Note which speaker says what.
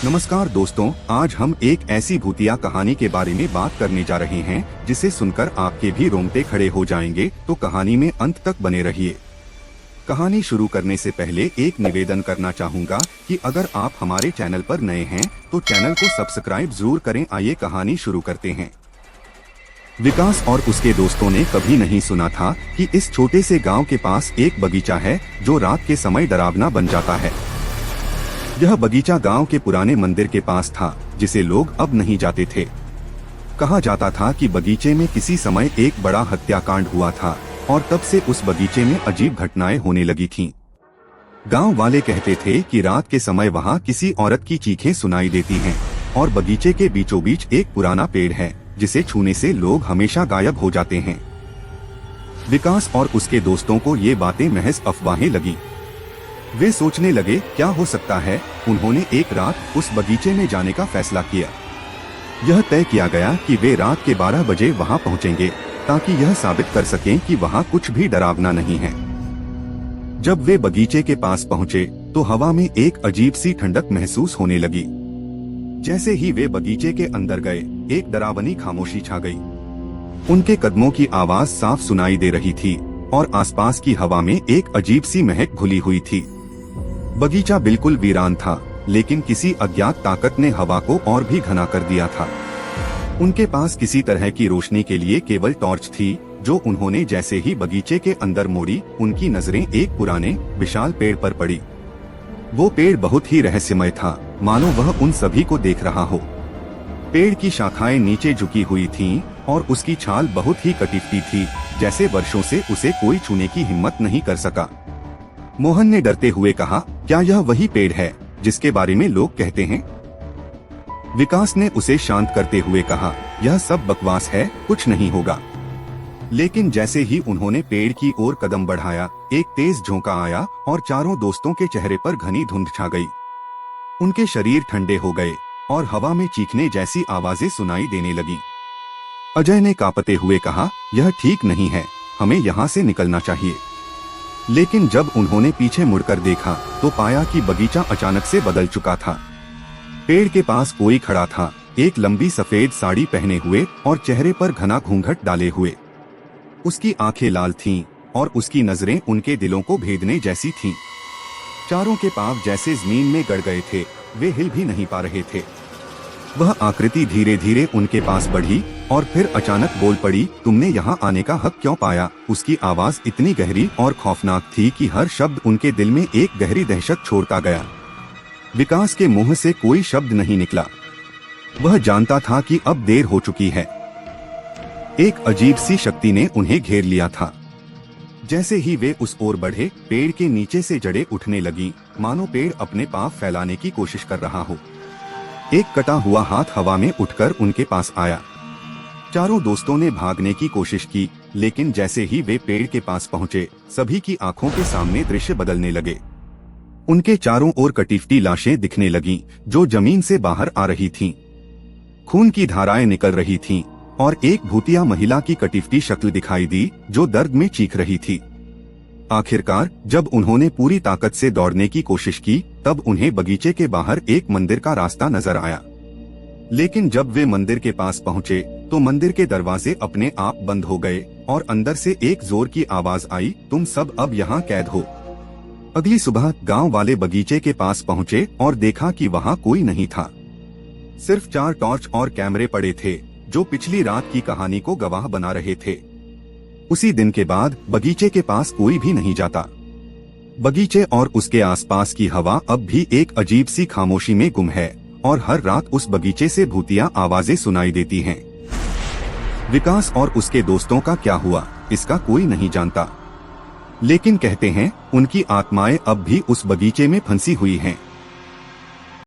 Speaker 1: नमस्कार दोस्तों, आज हम एक ऐसी भूतिया कहानी के बारे में बात करने जा रहे हैं जिसे सुनकर आपके भी रोंगटे खड़े हो जाएंगे। तो कहानी में अंत तक बने रहिए। कहानी शुरू करने से पहले एक निवेदन करना चाहूँगा कि अगर आप हमारे चैनल पर नए हैं तो चैनल को सब्सक्राइब जरूर करें। आइए कहानी शुरू करते हैं। विकास और उसके दोस्तों ने कभी नहीं सुना था कि इस छोटे से गाँव के पास एक बगीचा है जो रात के समय डरावना बन जाता है। यह बगीचा गांव के पुराने मंदिर के पास था जिसे लोग अब नहीं जाते थे। कहा जाता था कि बगीचे में किसी समय एक बड़ा हत्याकांड हुआ था और तब से उस बगीचे में अजीब घटनाएं होने लगी थीं। गांव वाले कहते थे कि रात के समय वहां किसी औरत की चीखें सुनाई देती हैं और बगीचे के बीचों बीच एक पुराना पेड़ है जिसे छूने से लोग हमेशा गायब हो जाते हैं। विकास और उसके दोस्तों को ये बातें महज अफवाहें लगी। वे सोचने लगे क्या हो सकता है। उन्होंने एक रात उस बगीचे में जाने का फैसला किया। यह तय किया गया कि वे रात के 12 बजे वहां पहुंचेंगे ताकि यह साबित कर सकें कि वहां कुछ भी डरावना नहीं है। जब वे बगीचे के पास पहुंचे तो हवा में एक अजीब सी ठंडक महसूस होने लगी। जैसे ही वे बगीचे के अंदर गए, एक डरावनी खामोशी छा गई। उनके कदमों की आवाज साफ सुनाई दे रही थी और आसपास की हवा में एक अजीब सी महक घुली हुई थी। बगीचा बिल्कुल वीरान था, लेकिन किसी अज्ञात ताकत ने हवा को और भी घना कर दिया था। उनके पास किसी तरह की रोशनी के लिए केवल टॉर्च थी जो उन्होंने जैसे ही बगीचे के अंदर मोड़ी, उनकी नजरें एक पुराने विशाल पेड़ पर पड़ी। वो पेड़ बहुत ही रहस्यमय था, मानो वह उन सभी को देख रहा हो। पेड़ की शाखाएं नीचे झुकी हुई थीं और उसकी छाल बहुत ही कटीफी थी, जैसे वर्षों से उसे कोई छूने की हिम्मत नहीं कर सका। मोहन ने डरते हुए कहा, क्या यह वही पेड़ है जिसके बारे में लोग कहते हैं? विकास ने उसे शांत करते हुए कहा, यह सब बकवास है, कुछ नहीं होगा। लेकिन जैसे ही उन्होंने पेड़ की ओर कदम बढ़ाया, एक तेज झोंका आया और चारों दोस्तों के चेहरे पर घनी धुंध छा गई। उनके शरीर ठंडे हो गए और हवा में चीखने जैसी आवाजें सुनाई देने लगी। अजय ने कांपते हुए कहा, यह ठीक नहीं है, हमें यहाँ से निकलना चाहिए। लेकिन जब उन्होंने पीछे मुड़कर देखा तो पाया कि बगीचा अचानक से बदल चुका था। पेड़ के पास कोई खड़ा था, एक लंबी सफेद साड़ी पहने हुए और चेहरे पर घना घूंघट डाले हुए। उसकी आंखें लाल थीं और उसकी नजरें उनके दिलों को भेदने जैसी थीं। चारों के पांव जैसे जमीन में गड़ गए थे, वे हिल भी नहीं पा रहे थे। वह आकृति धीरे धीरे उनके पास बढ़ी और फिर अचानक बोल पड़ी, तुमने यहाँ आने का हक क्यों पाया? उसकी आवाज इतनी गहरी और खौफनाक थी कि हर शब्द उनके दिल में एक गहरी दहशत छोड़ता गया। विकास के मुंह से कोई शब्द नहीं निकला। वह जानता था कि अब देर हो चुकी है। एक अजीब सी शक्ति ने उन्हें घेर लिया था। जैसे ही वे उस ओर बढ़े, पेड़ के नीचे से जड़ें उठने लगीं, मानो पेड़ अपने पांव फैलाने की कोशिश कर रहा हो। एक कटा हुआ हाथ हवा में उठकर उनके पास आया। चारों दोस्तों ने भागने की कोशिश की, लेकिन जैसे ही वे पेड़ के पास पहुंचे, सभी की आंखों के सामने दृश्य बदलने लगे। उनके चारों ओर कटीफी लाशें दिखने लगीं, जो जमीन से बाहर आ रही थीं। खून की धाराएं निकल रही थीं और एक भूतिया महिला की कटीफी शक्ल दिखाई दी जो दर्द में चीख रही थी। आखिरकार जब उन्होंने पूरी ताकत से दौड़ने की कोशिश की, तब उन्हें बगीचे के बाहर एक मंदिर का रास्ता नजर आया। लेकिन जब वे मंदिर के पास पहुंचे तो मंदिर के दरवाजे अपने आप बंद हो गए और अंदर से एक जोर की आवाज आई, तुम सब अब यहाँ कैद हो। अगली सुबह गांव वाले बगीचे के पास पहुंचे और देखा कि वहाँ कोई नहीं था। सिर्फ 4 टॉर्च और कैमरे पड़े थे जो पिछली रात की कहानी को गवाह बना रहे थे। उसी दिन के बाद बगीचे के पास कोई भी नहीं जाता। बगीचे और उसके आसपास की हवा अब भी एक अजीब सी खामोशी में गुम है और हर रात उस बगीचे से भूतिया आवाजें सुनाई देती हैं। विकास और उसके दोस्तों का क्या हुआ, इसका कोई नहीं जानता। लेकिन कहते हैं उनकी आत्माएं अब भी उस बगीचे में फंसी हुई हैं।